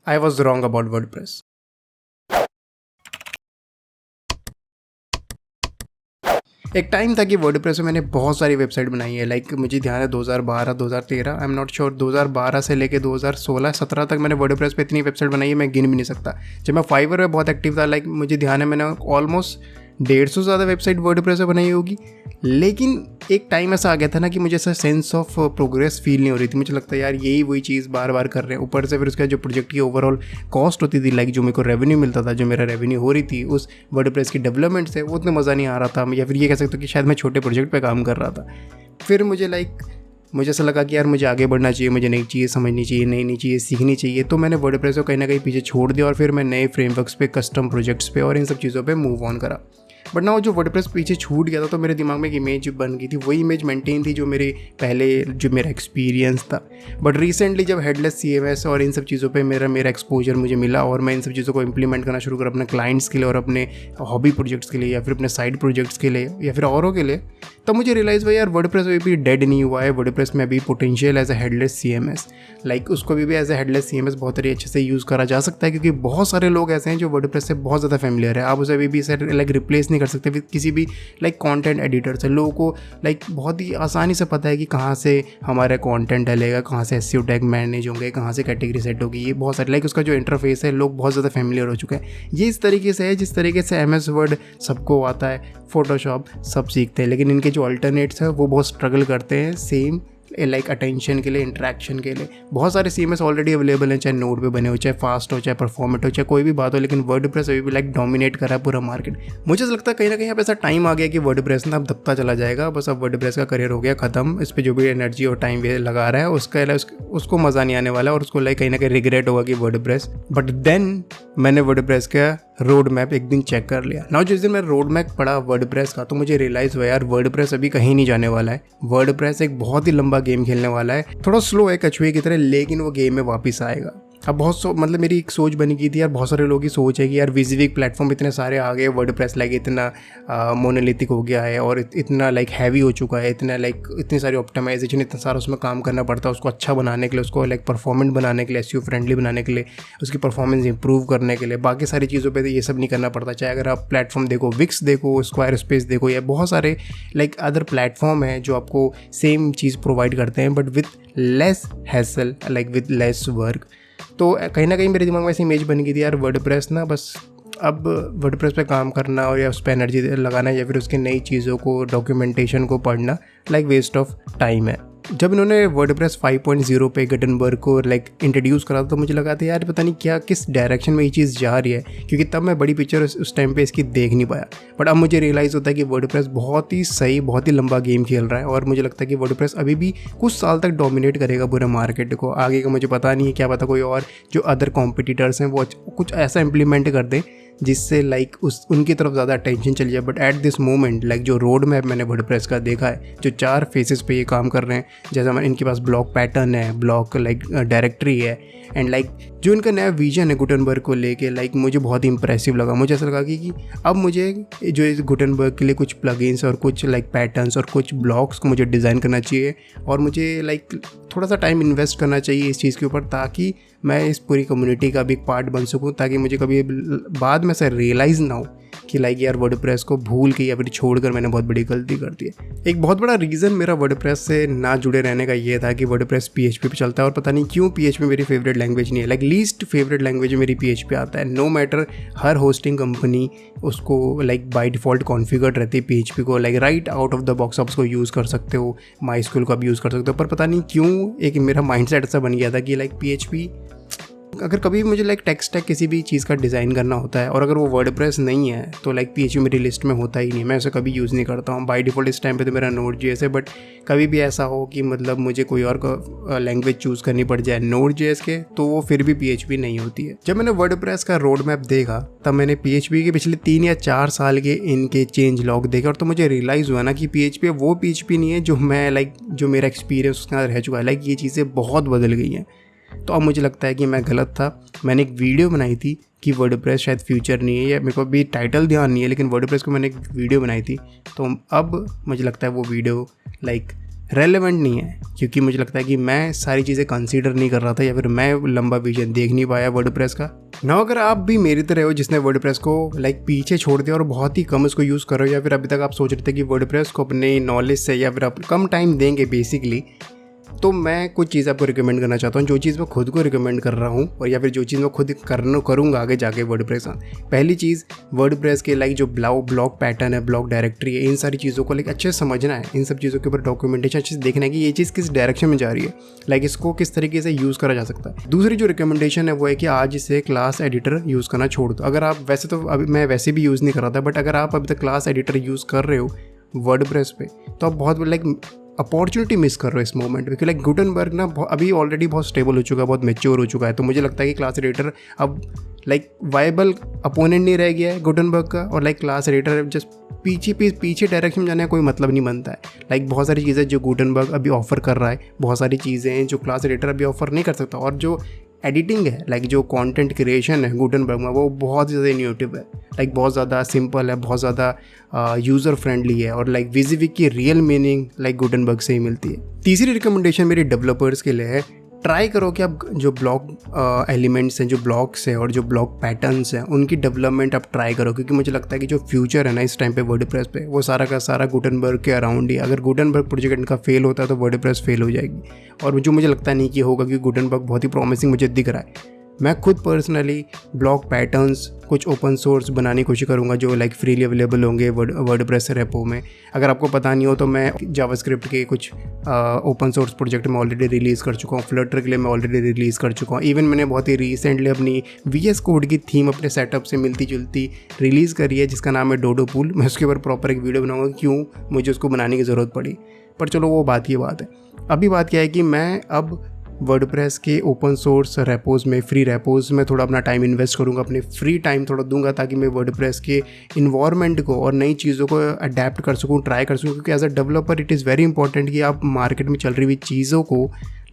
I was wrong about WordPress. एक time था कि वर्डप्रेस में मैंने बहुत सारी वेबसाइट बनाई है। लाइक मुझे ध्यान है 2012 2013, आई एम नॉट श्योर, 2012 से लेके 2016 17 तक मैंने वर्डप्रेस पे इतनी वेबसाइट बनाई है मैं गिन भी नहीं सकता। जब मैं फाइवर में बहुत एक्टिव था, लाइक मुझे ध्यान है मैंने ऑलमोस्ट 150 से ज़्यादा वेबसाइट वर्डप्रेस पे बनाई होगी। लेकिन एक टाइम ऐसा आ गया था ना कि मुझे ऐसा सेंस ऑफ प्रोग्रेस फील नहीं हो रही थी। मुझे लगता है यार यही वही चीज़ बार बार कर रहे हैं। ऊपर से फिर उसका जो प्रोजेक्ट की ओवरऑल कॉस्ट होती थी, लाइक जो मेरे को रेवेन्यू मिलता था, जो मेरा रेवेन्यू हो रही थी उस वर्डप्रेस की डेवलपमेंट से, वो उतना मज़ा नहीं आ रहा था। या फिर ये कह सकते हो कि शायद मैं छोटे प्रोजेक्ट पे काम कर रहा था। फिर मुझे ऐसा लगा कि यार मुझे आगे बढ़ना चाहिए, मुझे नई चीज़ें समझनी चाहिए, नई चीज़ें सीखनी चाहिए। तो मैंने वर्डप्रेस को कहीं ना कहीं पीछे छोड़ दिया और फिर मैं नए फ्रेमवर्क्स पे, कस्टम प्रोजेक्ट्स पे और इन सब चीज़ों पे मूव ऑन करा। बट ना वो जो वर्डप्रेस पीछे छूट गया था तो मेरे दिमाग में एक इमेज बन गई थी। वही इमेज मेंटेन थी जो मेरे पहले जो मेरा एक्सपीरियंस था। बट रिसेंटली जब हेडलेस CMS और इन सब चीज़ों पे मेरा एक्सपोजर मुझे मिला और मैं इन सब चीज़ों को इंप्लीमेंट करना शुरू करा अपने क्लाइंट्स के लिए और अपने हॉबी प्रोजेक्ट्स के लिए या फिर अपने साइड प्रोजेक्ट्स के लिए या फिर औरों के लिए, तब मुझे रियलाइज़ हुआ यार वर्डप्रेस अभी भी डेड नहीं हुआ है। वर्डप्रेस में अभी potential as a headless CMS, like उसको भी एज ए हेडलेस CMS बहुत ही अच्छे से यूज़ करा जा सकता है। क्योंकि बहुत सारे लोग ऐसे हैं जो वर्डप्रेस से बहुत ज़्यादा फेमिलियर है। आप उसे अभी भी लाइक रिप्लेस नहीं कर सकते विद किसी भी लाइक कंटेंट एडिटर से। लोगों को लाइक बहुत ही आसानी से पता है कि कहाँ से हमारा कंटेंट डलेगा, कहाँ से SEO टैग मैनेज होंगे, कहाँ से कैटेगरी सेट होगी। ये बहुत सारे लाइक उसका जो इंटरफेस है लोग बहुत ज़्यादा फेमिलियर हो चुके हैं। ये इस तरीके से है जिस तरीके से MS वर्ड सबको आता है, फोटोशॉप सब सीखते हैं, लेकिन इनके जो अल्टरनेट्स है वो बहुत स्ट्रगल करते हैं सेम लाइक अटेंशन के लिए, इंटरेक्शन के लिए। बहुत सारे CMS ऑलरेडी अवेलेबल हैं, चाहे नोड पे बने हो, चाहे फास्ट हो, चाहे परफॉर्मेंट हो, चाहे कोई भी बात हो, लेकिन वर्डप्रेस अभी भी लाइक डोमिनेट कर रहा है पूरा मार्केट। मुझे लगता है कहीं ना कहीं अब ऐसा टाइम आ गया कि वर्डप्रेस ना अब दबता चला जाएगा। बस अब वर्डप्रेस का करियर हो गया खत्म। इस पर जो भी एनर्जी और टाइम वे लगा रहा है उसको मज़ा नहीं आने वाला और उसको लाइक कहीं ना कहीं रिग्रेट होगा कि वर्डप्रेस। बट देन मैंने वर्डप्रेस का रोड मैप एक दिन चेक कर लिया ना। जिस दिन मैं रोड मैप पढ़ा वर्डप्रेस का तो मुझे रियलाइज़ हुआ यार वर्डप्रेस अभी कहीं नहीं जाने वाला है। वर्डप्रेस एक बहुत ही लंबा गेम खेलने वाला है, थोड़ा स्लो है कछुए की तरह, लेकिन वो गेम में वापस आएगा। अब मतलब मेरी एक सोच बनी की थी यार, बहुत सारे लोगों की सोच है कि यार विज़िविक प्लेटफॉर्म इतने सारे आ गए, वर्डप्रेस लाइक इतना मोनोलिथिक हो गया है और इतना लाइक हैवी हो चुका है, इतनी सारी ऑप्टिमाइजेशन, इतना सारा उसमें काम करना पड़ता है उसको अच्छा बनाने के लिए, उसको लाइक परफॉर्मेंट बनाने के लिए, SEO फ्रेंडली बनाने के लिए, उसकी परफॉर्मेंस इंप्रूव करने के लिए। बाकी सारी चीज़ों पे तो ये सब नहीं करना पड़ता। चाहे अगर आप प्लेटफॉर्म देखो, विक्स देखो, स्क्वायर स्पेस देखो, या बहुत सारे लाइक अदर प्लेटफॉर्म है जो आपको सेम चीज़ प्रोवाइड करते हैं but with less hassle, like with lace work. तो कहीं ना कहीं मेरे दिमाग में ऐसी इमेज बन गई थी यार वर्डप्रेस ना बस अब वर्डप्रेस पे काम करना और या उस पर एनर्जी लगाना या फिर उसकी नई चीज़ों को, डॉक्यूमेंटेशन को पढ़ना लाइक वेस्ट ऑफ टाइम है। जब इन्होंने वर्डप्रेस 5.0 पे गुटेनबर्ग को लाइक इंट्रोड्यूस करा तो मुझे लगा था यार पता नहीं क्या किस डायरेक्शन में ये चीज़ जा रही है, क्योंकि तब मैं बड़ी पिक्चर उस टाइम पे इसकी देख नहीं पाया। बट अब मुझे रियलाइज़ होता है कि वर्डप्रेस बहुत ही सही, बहुत ही लंबा गेम खेल रहा है और मुझे लगता है कि वर्डप्रेस अभी भी कुछ साल तक डोमिनेट करेगा पूरे मार्केट को। आगे का मुझे पता नहीं है, क्या पता कोई और जो अदर कॉम्पिटिटर्स हैं वो कुछ ऐसा इम्प्लीमेंट कर दें जिससे लाइक उनकी तरफ ज़्यादा अटेंशन चली जाए। But at this moment like जो रोड मैप मैंने वर्डप्रेस का देखा है, जो 4 फेसेस पे ये काम कर रहे हैं, जैसे हमारे इनके पास ब्लॉक पैटर्न है, ब्लॉक लाइक डायरेक्टरी है, एंड लाइक जो इनका नया विजन है गुटेनबर्ग को लेके, लाइक मुझे बहुत ही इंप्रेसिव लगा। मुझे ऐसा लगा कि अब मुझे जो इस गुटेनबर्ग के लिए कुछ प्लगइन्स और कुछ लाइक पैटर्न्स और कुछ ब्लॉक्स को मुझे डिज़ाइन करना चाहिए और मुझे लाइक थोड़ा सा टाइम इन्वेस्ट करना चाहिए इस चीज़ के ऊपर, ताकि मैं इस पूरी कम्युनिटी का भी एक पार्ट बन सकूं, ताकि मुझे कभी बाद में से रियलाइज़ ना हो कि लाइक यार वर्डप्रेस को भूल के या फिर छोड़कर मैंने बहुत बड़ी गलती कर दी है। एक बहुत बड़ा रीज़न मेरा वर्डप्रेस से ना जुड़े रहने का ये था कि वर्डप्रेस PHP पे चलता है और पता नहीं क्यों PHP मेरी फेवरेट लैंग्वेज नहीं है। लाइक लीस्ट फेवरेट लैंग्वेज मेरी PHP आता है। नो मैटर हर होस्टिंग कंपनी उसको लाइक बाय डिफ़ॉल्ट कॉन्फ़िगर्ड रहती है PHP को, like right out of the box आप उसको यूज़ कर सकते हो, MySQL का भी यूज़ कर सकते हो। पर पता नहीं क्यों एक मेरा माइंडसेट ऐसा बन गया था कि लाइक PHP अगर कभी मुझे लाइक टेक स्टैक किसी भी चीज़ का डिज़ाइन करना होता है और अगर वो वर्डप्रेस नहीं है तो लाइक PHP मेरी लिस्ट में होता ही नहीं, मैं उसे कभी यूज़ नहीं करता हूँ। बाय डिफ़ॉल्ट इस टाइम पे तो मेरा Node.js है, बट कभी भी ऐसा हो कि मतलब मुझे कोई और लैंग्वेज चूज़ करनी पड़ जाए Node.js के, तो वो फिर भी PHP नहीं होती है। जब मैंने वर्डप्रेस का रोड मैप देखा तब मैंने PHP के पिछले 3 या 4 साल के इनके चेंज लॉग देखे और तो मुझे रियलाइज़ हुआ ना कि PHP वो PHP नहीं है जो मैं लाइक जो मेरा एक्सपीरियंस उसके अंदर रह चुका है। लाइक ये चीज़ें बहुत बदल गई हैं। तो अब मुझे लगता है कि मैं गलत था। मैंने एक वीडियो बनाई थी कि वर्डप्रेस शायद फ्यूचर नहीं है, या मेरे को अभी टाइटल ध्यान नहीं है, लेकिन वर्डप्रेस को मैंने एक वीडियो बनाई थी। तो अब मुझे लगता है वो वीडियो लाइक रेलेवेंट नहीं है, क्योंकि मुझे लगता है कि मैं सारी चीज़ें कंसीडर नहीं कर रहा था या फिर मैं लंबा विजन देख नहीं पाया वर्डप्रेस का। ना अगर आप भी मेरी तरह हो जिसने वर्डप्रेस को पीछे छोड़ दिया और बहुत ही कम उसको यूज़ कर रहे हो, या फिर अभी तक आप सोच रहे थे कि वर्डप्रेस को अपने नॉलेज से या फिर आप कम टाइम देंगे बेसिकली, तो मैं कुछ चीज़ आपको रिकमेंड करना चाहता हूँ, जो चीज़ मैं खुद को रिकमेंड कर रहा हूँ और या फिर जो चीज़ मैं खुद करूँगा आगे जाके वर्डप्रेस में। पहली चीज़, वर्डप्रेस के जो ब्लॉग पैटर्न है, ब्लॉग डायरेक्टरी है, इन सारी चीज़ों को अच्छे से समझना है, इन सब चीज़ों के ऊपर डॉक्यूमेंटेशन अच्छे से देखना है कि ये चीज़ किस डायरेक्शन में जा रही है, इसको किस तरीके से यूज़ करा जा सकता है। दूसरी जो रिकमेंडेशन है वो है कि आज इसे क्लास एडिटर यूज़ करना छोड़ दो। अगर आप वैसे तो अभी मैं वैसे भी यूज़ नहीं कर रहा था, बट अगर आप अभी तक क्लास एडिटर यूज़ कर रहे हो वर्डप्रेस पे, तो आप बहुत अपॉर्चुनिटी मिस कर रहे हो इस मोमेंट में, क्योंकि गुटेनबर्ग ना अभी ऑलरेडी बहुत स्टेबल हो चुका है, बहुत मैच्योर हो चुका है। तो मुझे लगता है कि क्लास एडिटर अब वायबल अपोनेंट नहीं रह गया है गुटेनबर्ग का, और क्लास एडिटर जस्ट पीछे डायरेक्शन में जाने का कोई मतलब नहीं बनता है। बहुत सारी चीज़ें जो गुटेनबर्ग अभी ऑफर कर रहा है, बहुत सारी चीज़ें हैं जो क्लास एडिटर अभी ऑफर नहीं कर सकता, और जो एडिटिंग है जो कंटेंट क्रिएशन है गुटेनबर्ग में, वो बहुत ज़्यादा इनोवेटिव है, बहुत ज़्यादा सिंपल है, बहुत ज़्यादा यूज़र फ्रेंडली है, और WYSIWYG की रियल मीनिंग गुटेनबर्ग से ही मिलती है। तीसरी रिकमेंडेशन मेरी डेवलपर्स के लिए है, ट्राई करो कि आप जो ब्लॉग एलिमेंट्स हैं, जो ब्लॉग्स हैं और जो ब्लॉग पैटर्न्स हैं, उनकी डेवलपमेंट आप ट्राई करो, क्योंकि मुझे लगता है कि जो फ्यूचर है ना इस टाइम पे वर्डप्रेस पे, वो सारा का सारा गुटेनबर्ग के अराउंड ही। अगर गुटेनबर्ग प्रोजेक्ट इनका फेल होता है तो वर्डप्रेस फेल हो जाएगी, और जो मुझे लगता नहीं कि होगा, क्योंकि गुटेनबर्ग बहुत ही प्रॉमिसिंग मुझे दिख रहा है। मैं खुद पर्सनली ब्लॉग पैटर्न्स कुछ ओपन सोर्स बनाने की कोशिश करूँगा जो फ्रीली अवेलेबल होंगे वर्डप्रेस रेपो में। अगर आपको पता नहीं हो तो मैं जावास्क्रिप्ट के कुछ ओपन सोर्स प्रोजेक्ट में ऑलरेडी रिलीज़ कर चुका हूँ, फ्लटर के लिए मैं ऑलरेडी रिलीज़ कर चुका हूँ। इवन मैंने बहुत ही रिसेंटली अपनी VS कोड की थीम अपने सेटअप से मिलती जुलती रिलीज़ करी है, जिसका नाम है डोडो पूल। मैं उसके ऊपर प्रॉपर एक वीडियो बनाऊँगा क्यों मुझे उसको बनाने की ज़रूरत पड़ी, पर चलो वो बात की बात है। अभी बात क्या है कि मैं अब वर्डप्रेस के ओपन सोर्स रेपोज़ में, फ्री रेपोज़ में थोड़ा अपना टाइम इन्वेस्ट करूँगा, अपने फ्री टाइम थोड़ा दूंगा, ताकि मैं वर्डप्रेस के इन्वायरमेंट को और नई चीज़ों को अडेप्ट कर सकूँ, ट्राई कर सकूँ। क्योंकि as a developer it is very important कि आप मार्केट में चल रही हुई चीज़ों को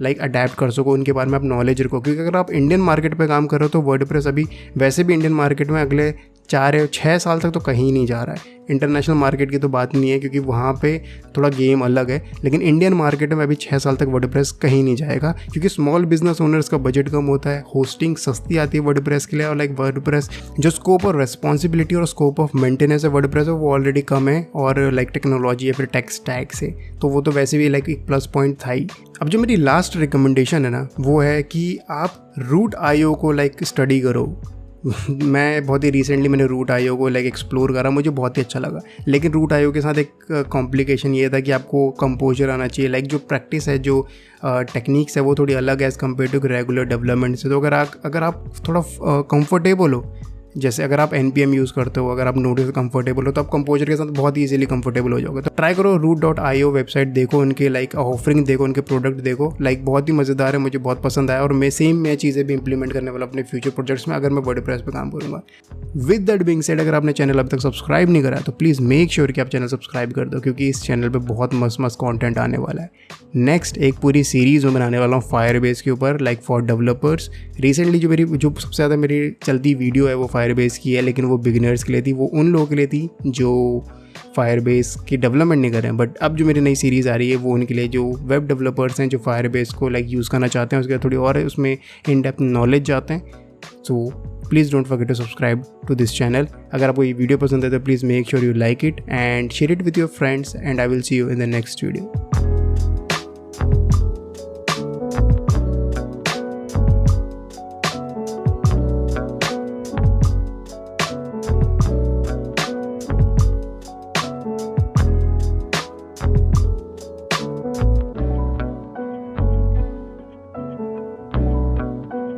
अडेप्ट कर सको, उनके बारे में आप नॉलेज रखो। क्योंकि अगर आप इंडियन मार्केट पे काम कर रहे हो तो वर्डप्रेस अभी वैसे भी इंडियन मार्केट में अगले 4 या 6 साल तक तो कहीं नहीं जा रहा है। इंटरनेशनल मार्केट की तो बात नहीं है, क्योंकि वहाँ पे थोड़ा गेम अलग है, लेकिन इंडियन मार्केट में अभी 6 साल तक वर्डप्रेस कहीं नहीं जाएगा, क्योंकि स्मॉल बिजनेस ओनर्स का बजट कम होता है, होस्टिंग सस्ती आती है वर्डप्रेस के लिए, और वर्डप्रेस जो स्कोप और रेस्पॉन्सिबिलिटी और स्कोप ऑफ मेंटेनेंस है वर्डप्रेस है वो ऑलरेडी कम है, और टेक्नोलॉजी या फिर टेक स्टैक से तो वो तो वैसे भी एक प्लस पॉइंट था ही। अब जो मेरी लास्ट रिकमेंडेशन है ना, वो है कि आप root.io को स्टडी करो। मैं बहुत ही रिसेंटली मैंने root.io को एक्सप्लोर करा, मुझे बहुत ही अच्छा लगा। लेकिन root.io के साथ एक कॉम्प्लिकेशन ये था कि आपको कंपोजर आना चाहिए, जो प्रैक्टिस है, जो टेक्निक्स है वो थोड़ी अलग है as compared to regular development से। तो अगर आप थोड़ा कंफर्टेबल हो, जैसे अगर आप NPM यूज़ करते हो, अगर आप नोड से कंफर्टेबल हो, तो आप कंपोजर के साथ बहुत ईजिली कंफर्टेबल हो जाओगे। तो ट्राई करो root.io वेबसाइट देखो, उनके ऑफरिंग देखो, उनके प्रोडक्ट देखो, बहुत ही मज़ेदार है, मुझे बहुत पसंद आया, और मैं चीज़ें भी इंप्लीमेंट करने वाला अपने फ्यूचर प्रोजेक्ट्स में, अगर मैं वर्डप्रेस पे काम करूँगा। विद दैट बीइंग सेड, अगर आपने चैनल अब तक सब्सक्राइब नहीं करा तो प्लीज़ मेक श्योर कि आप चैनल सब्सक्राइब कर दो, क्योंकि इस चैनल पर बहुत मस्त कॉन्टेंट आने वाला है। नेक्स्ट एक पूरी सीरीज़ में बनाने वाला हूँ फायरबेस के ऊपर, फॉर डेवलपर्स। रिसेंटली जो सबसे ज़्यादा मेरी चलती वीडियो है वो फायरबेस की है, लेकिन वो बिगिनर्स के लिए थी, वो उन लोगों के लिए थी जो फायरबेस की डेवलपमेंट नहीं कर रहे हैं। बट अब जो मेरी नई सीरीज़ आ रही है वो उनके लिए जो वेब डेवलपर्स हैं, जो फायरबेस को यूज़ करना चाहते हैं, उसके थोड़ी और उसमें इन डेप्थ नॉलेज चाहते हैं। So please don't forget to subscribe to this channel. अगर आपको ये वीडियो पसंद है तो please make sure you like it and share it with your friends, and I will see you in the next video.